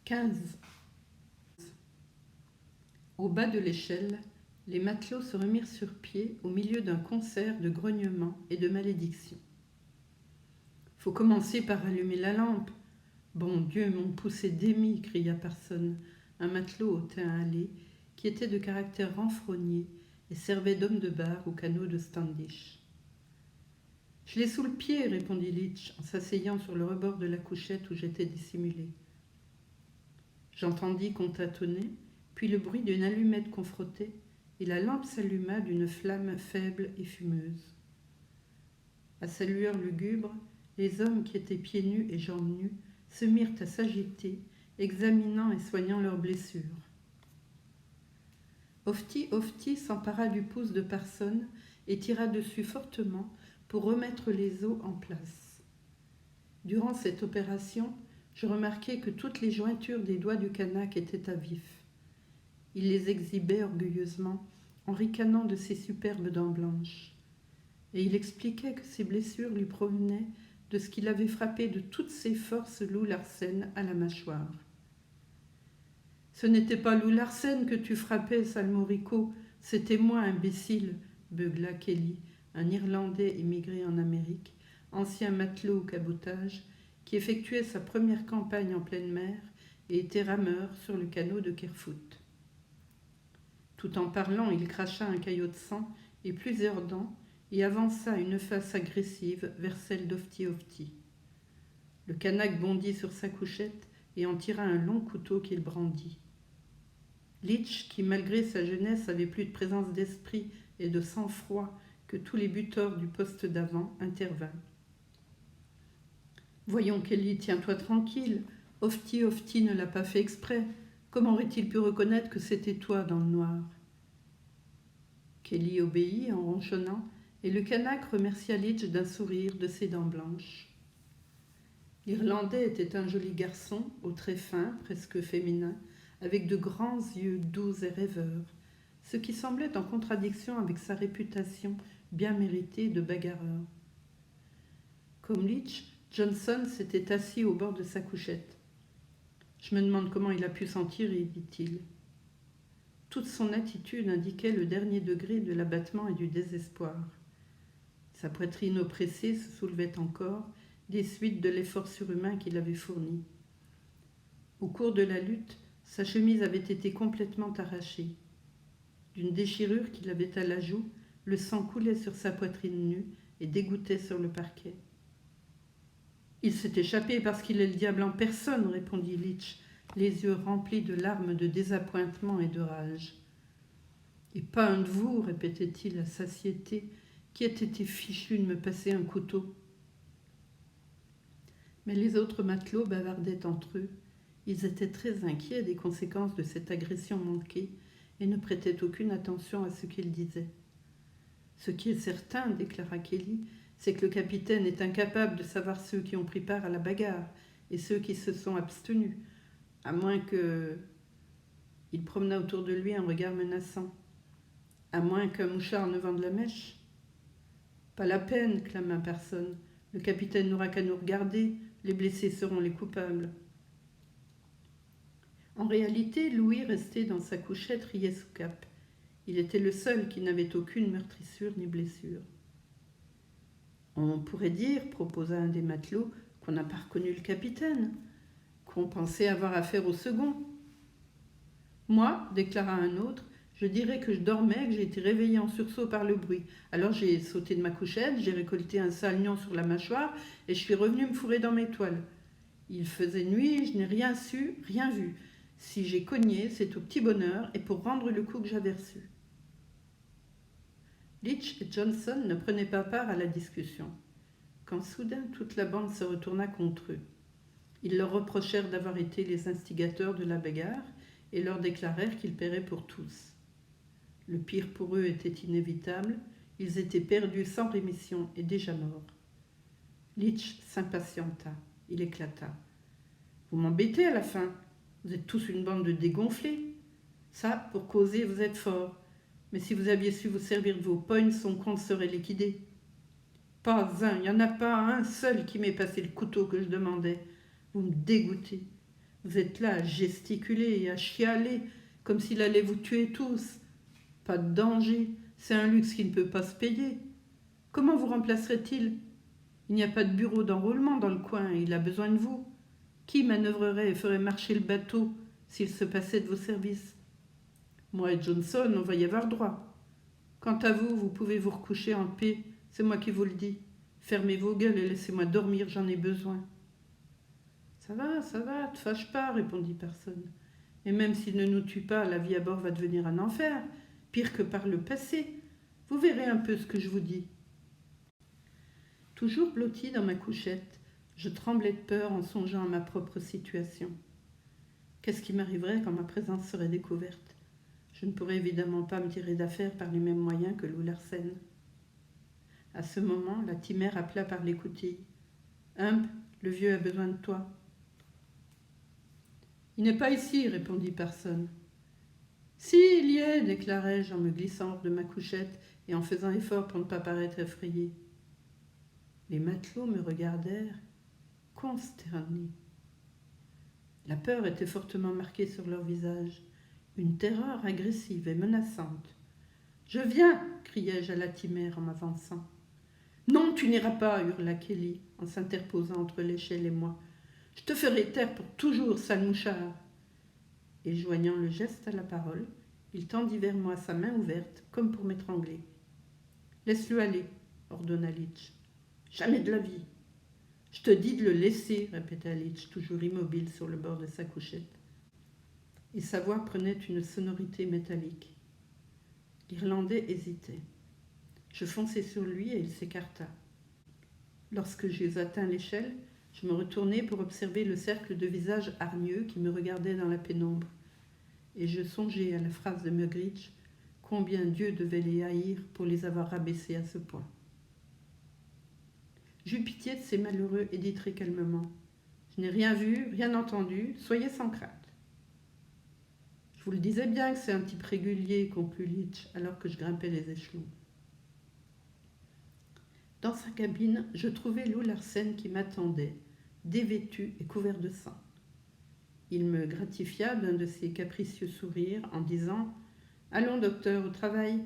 15. Au bas de l'échelle, les matelots se remirent sur pied au milieu d'un concert de grognements et de malédictions. « Faut commencer par allumer la lampe. Bon Dieu, mon pouce est démis, cria Parson, un matelot au teint hâlé, qui était de caractère renfrogné et servait d'homme de bar au canot de Standish. « Je l'ai sous le pied, répondit Litch en s'asseyant sur le rebord de la couchette où j'étais dissimulé. J'entendis qu'on tâtonnait, puis le bruit d'une allumette qu'on frottait, et la lampe s'alluma d'une flamme faible et fumeuse. À sa lueur lugubre, les hommes qui étaient pieds nus et jambes nues se mirent à s'agiter, examinant et soignant leurs blessures. Ofti s'empara du pouce de Parson et tira dessus fortement pour remettre les os en place. Durant cette opération, je remarquai que toutes les jointures des doigts du Kanak étaient à vif. Il les exhibait orgueilleusement en ricanant de ses superbes dents blanches. Et il expliquait que ses blessures lui provenaient de ce qu'il avait frappé de toutes ses forces Lou Larsen à la mâchoire. « Ce n'était pas Lou Larsen que tu frappais, Salmorico, c'était moi, imbécile, beugla Kelly, un Irlandais émigré en Amérique, ancien matelot au cabotage, qui effectuait sa première campagne en pleine mer et était rameur sur le canot de Kerfoot. Tout en parlant, il cracha un caillot de sang et plusieurs dents et avança une face agressive vers celle d'Ofti. Le Kanak bondit sur sa couchette et en tira un long couteau qu'il brandit. Litch, qui malgré sa jeunesse avait plus de présence d'esprit et de sang-froid que tous les buteurs du poste d'avant, intervint. « Voyons, Kelly, tiens-toi tranquille. Ofti ne l'a pas fait exprès. Comment aurait-il pu reconnaître que c'était toi dans le noir ?» Kelly obéit en ronchonnant, et le Kanak remercia Litch d'un sourire de ses dents blanches. L'Irlandais était un joli garçon, aux traits fins, presque féminins, avec de grands yeux doux et rêveurs, ce qui semblait en contradiction avec sa réputation bien méritée de bagarreur. Comme Litch, Johnson s'était assis au bord de sa couchette. « Je me demande comment il a pu s'en tirer, dit-il. » Toute son attitude indiquait le dernier degré de l'abattement et du désespoir. Sa poitrine oppressée se soulevait encore, des suites de l'effort surhumain qu'il avait fourni. Au cours de la lutte, sa chemise avait été complètement arrachée. D'une déchirure qu'il avait à la joue, le sang coulait sur sa poitrine nue et dégouttait sur le parquet. « Il s'est échappé parce qu'il est le diable en personne, répondit Litch, les yeux remplis de larmes de désappointement et de rage. « Et pas un de vous, répétait-il à satiété, qui ait été fichu de me passer un couteau. » Mais les autres matelots bavardaient entre eux. Ils étaient très inquiets des conséquences de cette agression manquée et ne prêtaient aucune attention à ce qu'ils disaient. « Ce qui est certain, déclara Kelly, c'est que le capitaine est incapable de savoir ceux qui ont pris part à la bagarre et ceux qui se sont abstenus, à moins que... » Il promena autour de lui un regard menaçant. « À moins qu'un mouchard ne vende la mèche. »« Pas la peine, clama Parson. Le capitaine n'aura qu'à nous regarder. Les blessés seront les coupables. » En réalité, Louis, resté dans sa couchette, riait sous cape. Il était le seul qui n'avait aucune meurtrissure ni blessure. « On pourrait dire, proposa un des matelots, qu'on n'a pas reconnu le capitaine, qu'on pensait avoir affaire au second. »« Moi, déclara un autre, je dirais que je dormais, que j'ai été réveillé en sursaut par le bruit. Alors j'ai sauté de ma couchette, j'ai récolté un salignon sur la mâchoire et je suis revenu me fourrer dans mes toiles. Il faisait nuit, je n'ai rien su, rien vu. Si j'ai cogné, c'est au petit bonheur et pour rendre le coup que j'avais reçu. » Litch et Johnson ne prenaient pas part à la discussion, quand soudain toute la bande se retourna contre eux. Ils leur reprochèrent d'avoir été les instigateurs de la bagarre et leur déclarèrent qu'ils paieraient pour tous. Le pire pour eux était inévitable, ils étaient perdus sans rémission et déjà morts. Litch s'impatienta, il éclata. « Vous m'embêtez à la fin, vous êtes tous une bande de dégonflés. Ça, pour causer, vous êtes forts. Mais si vous aviez su vous servir de vos pognes, son compte serait liquidé. Pas un, il n'y en a pas un seul qui m'ait passé le couteau que je demandais. Vous me dégoûtez. Vous êtes là à gesticuler et à chialer, comme s'il allait vous tuer tous. Pas de danger, c'est un luxe qui ne peut pas se payer. Comment vous remplacerait-il? Il n'y a pas de bureau d'enrôlement dans le coin, il a besoin de vous. Qui manœuvrerait et ferait marcher le bateau s'il se passait de vos services? Moi et Johnson, on va y avoir droit. Quant à vous, vous pouvez vous recoucher en paix, c'est moi qui vous le dis. Fermez vos gueules et laissez-moi dormir, j'en ai besoin. Ça va, te fâche pas, répondit personne. Et même s'il ne nous tue pas, la vie à bord va devenir un enfer, pire que par le passé. Vous verrez un peu ce que je vous dis. Toujours blottie dans ma couchette, je tremblais de peur en songeant à ma propre situation. Qu'est-ce qui m'arriverait quand ma présence serait découverte? Je ne pourrais évidemment pas me tirer d'affaire par les mêmes moyens que Lou Larsen. À ce moment, la timère appela par l'écoutille. « Hump, le vieux a besoin de toi. » « Il n'est pas ici, répondit personne. « Si, il y est, déclarai-je en me glissant hors de ma couchette et en faisant effort pour ne pas paraître effrayé. Les matelots me regardèrent, consternés. La peur était fortement marquée sur leur visage, une terreur agressive et menaçante. « Je viens !» criai-je à la timère en m'avançant. « Non, tu n'iras pas !» hurla Kelly en s'interposant entre l'échelle et moi. « Je te ferai taire pour toujours, sale mouchard !» Et joignant le geste à la parole, il tendit vers moi sa main ouverte, comme pour m'étrangler. « Laisse-le aller !» ordonna Litch. « Jamais de la vie !»« Je te dis de le laisser !» répéta Litch, toujours immobile sur le bord de sa couchette. Et sa voix prenait une sonorité métallique. L'Irlandais hésitait. Je fonçai sur lui et il s'écarta. Lorsque j'eus atteint l'échelle, je me retournai pour observer le cercle de visages hargneux qui me regardaient dans la pénombre. Et je songeai à la phrase de Mugridge, combien Dieu devait les haïr pour les avoir rabaissés à ce point. J'eus pitié de ces malheureux et dis très calmement. « Je n'ai rien vu, rien entendu, soyez sans crainte. » « Je vous le disais bien que c'est un type régulier, conclut Litch, alors que je grimpais les échelons. Dans sa cabine, je trouvai Lou Larsen qui m'attendait, dévêtu et couvert de sang. Il me gratifia d'un de ses capricieux sourires en disant « Allons, docteur, au travail.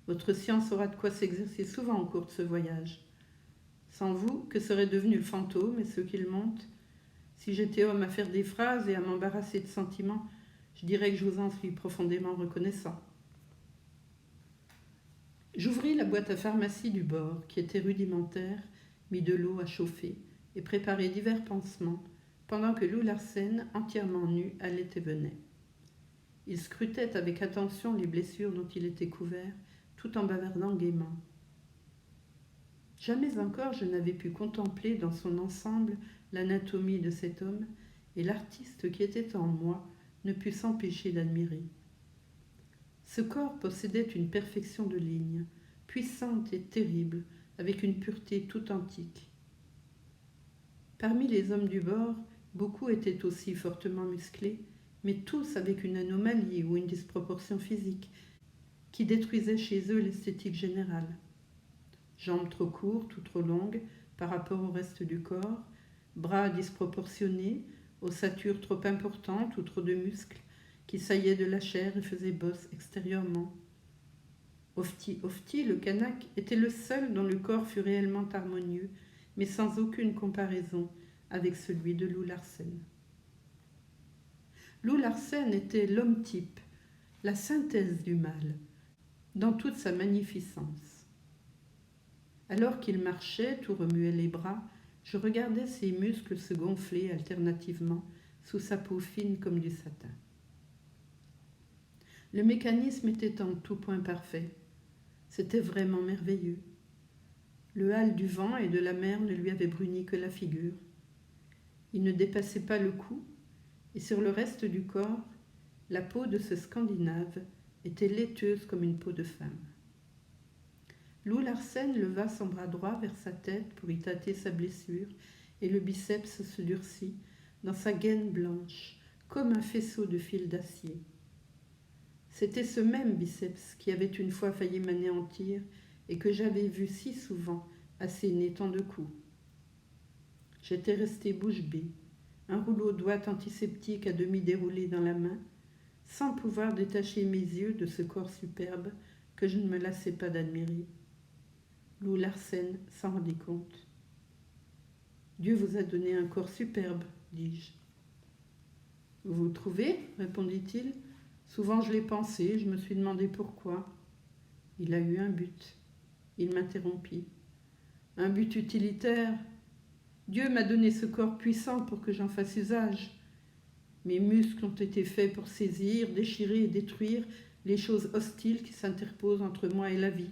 Votre science aura de quoi s'exercer souvent au cours de ce voyage. Sans vous, que serait devenu le fantôme et ceux qu'il monte? Si j'étais homme à faire des phrases et à m'embarrasser de sentiments, je dirais que je vous en suis profondément reconnaissant. » J'ouvris la boîte à pharmacie du bord, qui était rudimentaire, mis de l'eau à chauffer et préparai divers pansements, pendant que Lou Larsen, entièrement nu, allait et venait. Il scrutait avec attention les blessures dont il était couvert, tout en bavardant gaiement. Jamais encore je n'avais pu contempler dans son ensemble l'anatomie de cet homme, et l'artiste qui était en moi ne put s'empêcher d'admirer. Ce corps possédait une perfection de ligne, puissante et terrible, avec une pureté tout antique. Parmi les hommes du bord, beaucoup étaient aussi fortement musclés, mais tous avec une anomalie ou une disproportion physique qui détruisait chez eux l'esthétique générale. Jambes trop courtes ou trop longues par rapport au reste du corps, bras disproportionnés, ossature trop importante ou trop de muscles, qui saillaient de la chair et faisaient bosse extérieurement. Ofti, le Kanak, était le seul dont le corps fut réellement harmonieux, mais sans aucune comparaison avec celui de Lou Larsen. Lou Larsen était l'homme-type, la synthèse du mal, dans toute sa magnificence. Alors qu'il marchait, tout remuait les bras, je regardais ses muscles se gonfler alternativement sous sa peau fine comme du satin. Le mécanisme était en tout point parfait. C'était vraiment merveilleux. Le hâle du vent et de la mer ne lui avait bruni que la figure. Il ne dépassait pas le cou, et sur le reste du corps, la peau de ce Scandinave était laiteuse comme une peau de femme. Lou Larsen leva son bras droit vers sa tête pour y tâter sa blessure, et le biceps se durcit dans sa gaine blanche, comme un faisceau de fil d'acier. C'était ce même biceps qui avait une fois failli m'anéantir et que j'avais vu si souvent asséner tant de coups. J'étais restée bouche bée, un rouleau d'ouate antiseptique à demi déroulé dans la main, sans pouvoir détacher mes yeux de ce corps superbe que je ne me lassais pas d'admirer. Lou Larsen s'en rendit compte. « Dieu vous a donné un corps superbe, dis-je. »« Vous trouvez ?» répondit-il. « Souvent je l'ai pensé, je me suis demandé pourquoi. » Il a eu un but. Il m'interrompit. « Un but utilitaire. Dieu m'a donné ce corps puissant pour que j'en fasse usage. Mes muscles ont été faits pour saisir, déchirer et détruire les choses hostiles qui s'interposent entre moi et la vie.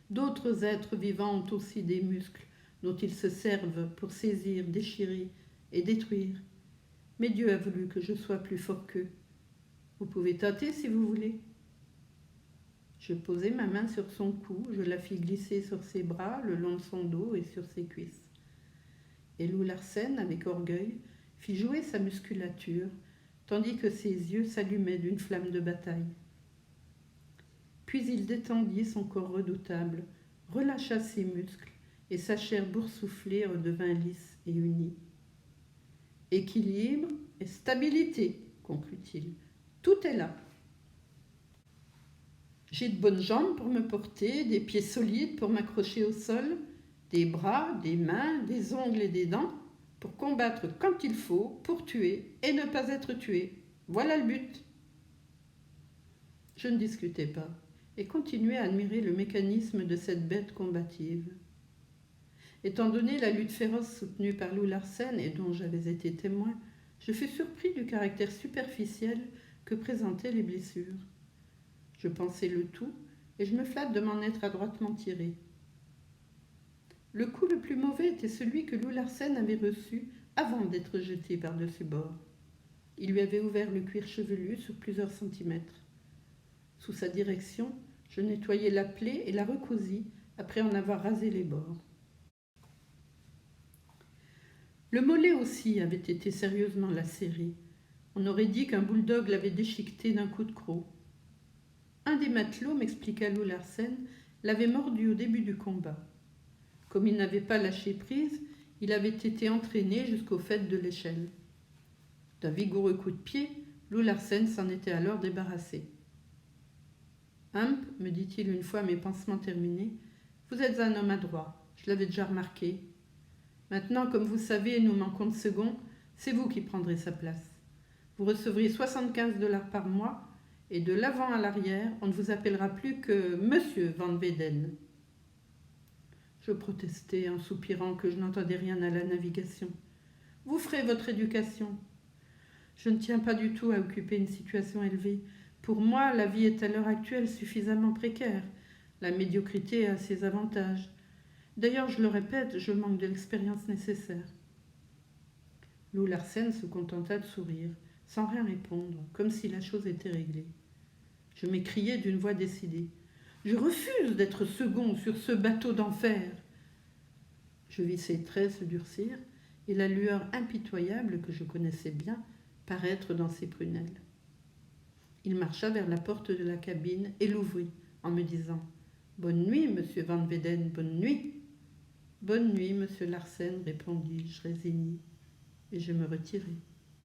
D'autres êtres vivants ont aussi des muscles dont ils se servent pour saisir, déchirer et détruire. Mais Dieu a voulu que je sois plus fort qu'eux. Vous pouvez tâter si vous voulez. » Je posai ma main sur son cou, je la fis glisser sur ses bras, le long de son dos et sur ses cuisses. Et Lou Larsen, avec orgueil, fit jouer sa musculature, tandis que ses yeux s'allumaient d'une flamme de bataille. Puis il détendit son corps redoutable, relâcha ses muscles, et sa chair boursouflée redevint lisse et unie. « Équilibre et stabilité, conclut-il. Tout est là. J'ai de bonnes jambes pour me porter, des pieds solides pour m'accrocher au sol, des bras, des mains, des ongles et des dents pour combattre quand il faut, pour tuer et ne pas être tué. Voilà le but. » Je ne discutais pas et continuais à admirer le mécanisme de cette bête combative. Étant donné la lutte féroce soutenue par Lou Larsen et dont j'avais été témoin, je fus surpris du caractère superficiel que présentaient les blessures. Je pensais le tout et je me flatte de m'en être adroitement tiré. Le coup le plus mauvais était celui que Lou Larsen avait reçu avant d'être jeté par-dessus bord. Il lui avait ouvert le cuir chevelu sur plusieurs centimètres. Sous sa direction, je nettoyai la plaie et la recousis après en avoir rasé les bords. Le mollet aussi avait été sérieusement lacéré. On aurait dit qu'un bulldog l'avait déchiqueté d'un coup de croc. Un des matelots, m'expliqua Lou Larsen, l'avait mordu au début du combat. Comme il n'avait pas lâché prise, il avait été entraîné jusqu'au faîte de l'échelle. D'un vigoureux coup de pied, Lou Larsen s'en était alors débarrassé. « Hump, me dit-il une fois mes pansements terminés, vous êtes un homme adroit, je l'avais déjà remarqué. Maintenant, comme vous savez, nous manquons de second, c'est vous qui prendrez sa place. Vous recevrez 75 $ par mois, et de l'avant à l'arrière, on ne vous appellera plus que Monsieur Van Weyden. » Je protestai en soupirant que je n'entendais rien à la navigation. « Vous ferez votre éducation. » Je ne tiens pas du tout à occuper une situation élevée. Pour moi, la vie est à l'heure actuelle suffisamment précaire. La médiocrité a ses avantages. D'ailleurs, je le répète, je manque de l'expérience nécessaire. Lou Larsen se contenta de sourire, sans rien répondre, comme si la chose était réglée. Je m'écriai d'une voix décidée. « Je refuse d'être second sur ce bateau d'enfer !» Je vis ses traits se durcir et la lueur impitoyable que je connaissais bien paraître dans ses prunelles. Il marcha vers la porte de la cabine et l'ouvrit en me disant « Bonne nuit, monsieur Van Weyden, bonne nuit !»« Bonne nuit, monsieur Larsen, répondis-je résigné, et je me retirai.